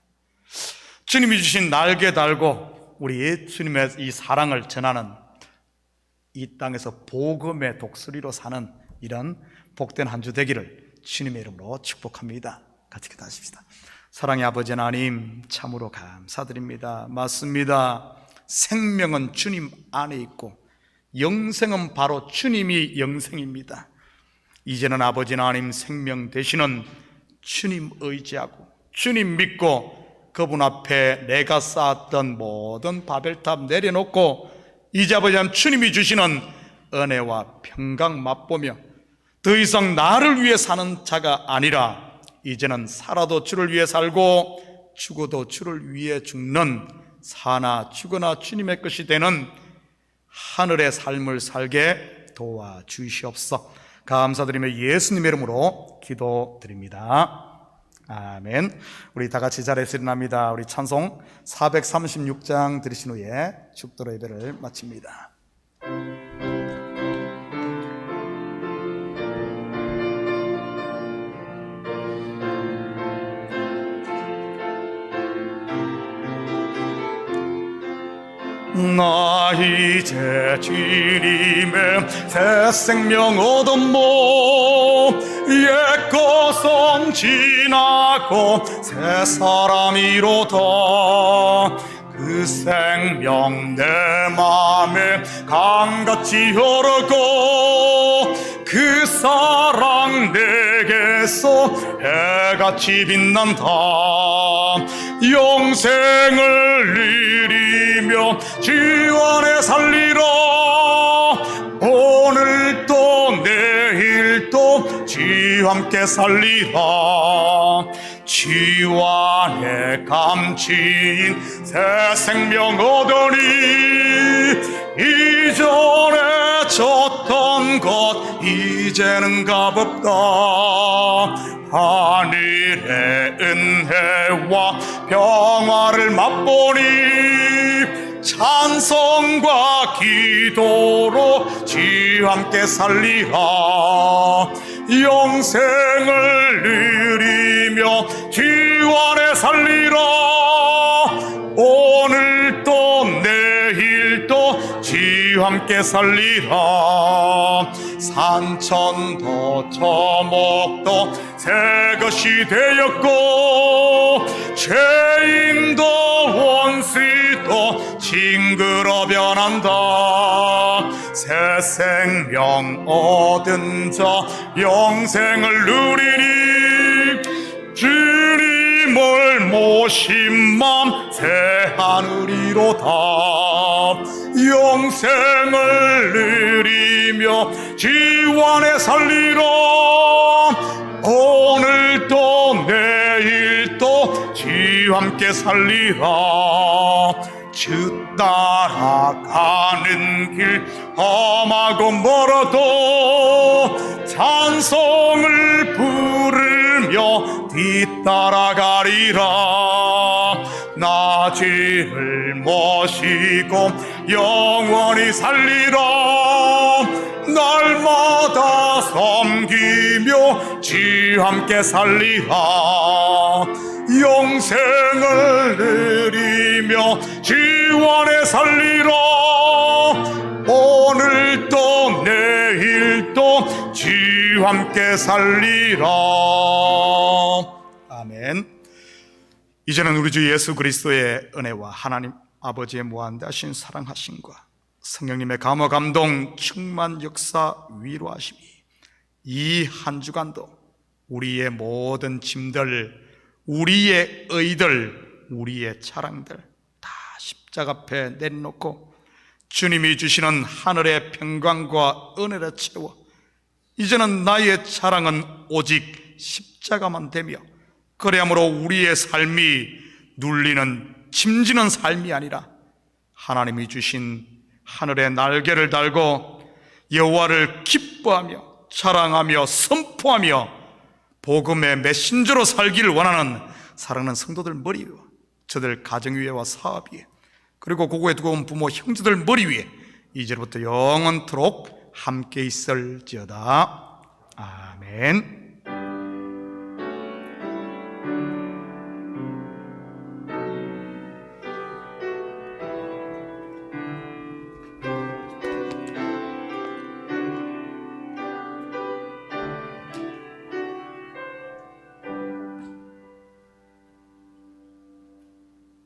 주님이 주신 날개 달고 우리 주님의 이 사랑을 전하는, 이 땅에서 복음의 독수리로 사는 이런 복된 한 주 되기를 주님의 이름으로 축복합니다. 같이 기도하십시다. 사랑의 아버지 하나님, 참으로 감사드립니다. 맞습니다. 생명은 주님 안에 있고 영생은 바로 주님이 영생입니다. 이제는 아버지 하나님, 생명 되시는 주님 의지하고 주님 믿고 그분 앞에 내가 쌓았던 모든 바벨탑 내려놓고 이제 아버지 하나님, 주님이 주시는 은혜와 평강 맛보며 더 이상 나를 위해 사는 자가 아니라 이제는 살아도 주를 위해 살고 죽어도 주를 위해 죽는, 사나 죽으나 주님의 것이 되는 하늘의 삶을 살게 도와주시옵소서. 감사드리며 예수님의 이름으로 기도드립니다. 아멘. 우리 다 같이 자리에서 일어납니다. 우리 찬송 436장 들으신 후에 축도로 예배를 마칩니다. 나 이제 주님의 새 생명 얻었모. 옛 것은 지나고 새 사람이로다. 그 생명 내 맘에 강같이 흐르고 그 사랑 내게서 해같이 빛난다. 영생을 누리며 주 안에 살리라. 오늘도 내일도 주 함께 살리라. 주 안에 감추인 새 생명 얻으니 이전에 졌던 것 이제는 값없다. 하늘의 은혜와 평화를 맛보니 찬송과 기도로 주 함께 살리라. 영생을 누리며 주 안에 살리라. 오늘도 내일도 주 함께 살리라. 산천도 저목도 새 것이 되었고 죄인도 원수도 친구로 변한다. 새 생명 얻은 자 영생을 누리니 주님을 모신 맘 새 하늘이로다. 영생을 누리며 주 안에 살리라. 오늘도 내일도 주 함께 살리라. 주 따라가는 길 험하고 멀어도 찬송을 부르며 뒤따라가리라. 나 주를 모시고 영원히 살리라. 날마다 섬기며 주 함께 살리라. 영생을 누리며 주 안에 살리라. 오늘도 내일도 주 함께 살리라. 아멘. 이제는 우리 주 예수 그리스도의 은혜와 하나님 아버지의 무한대하신 사랑하심과 성령님의 감화 감동 충만 역사 위로하심이 이 한 주간도 우리의 모든 짐들, 우리의 의들, 우리의 자랑들 다 십자가 앞에 내려놓고 주님이 주시는 하늘의 평강과 은혜를 채워 이제는 나의 자랑은 오직 십자가만 되며 그래야므로 우리의 삶이 눌리는 짐지는 삶이 아니라 하나님이 주신 하늘의 날개를 달고 여호와를 기뻐하며 자랑하며 선포하며 복음의 메신저로 살기를 원하는 사랑하는 성도들 머리 위와 저들 가정 위에와 사업 위에 그리고 고국에 두고 온 부모 형제들 머리 위에 이제부터 영원토록 함께 있을지어다. 아멘.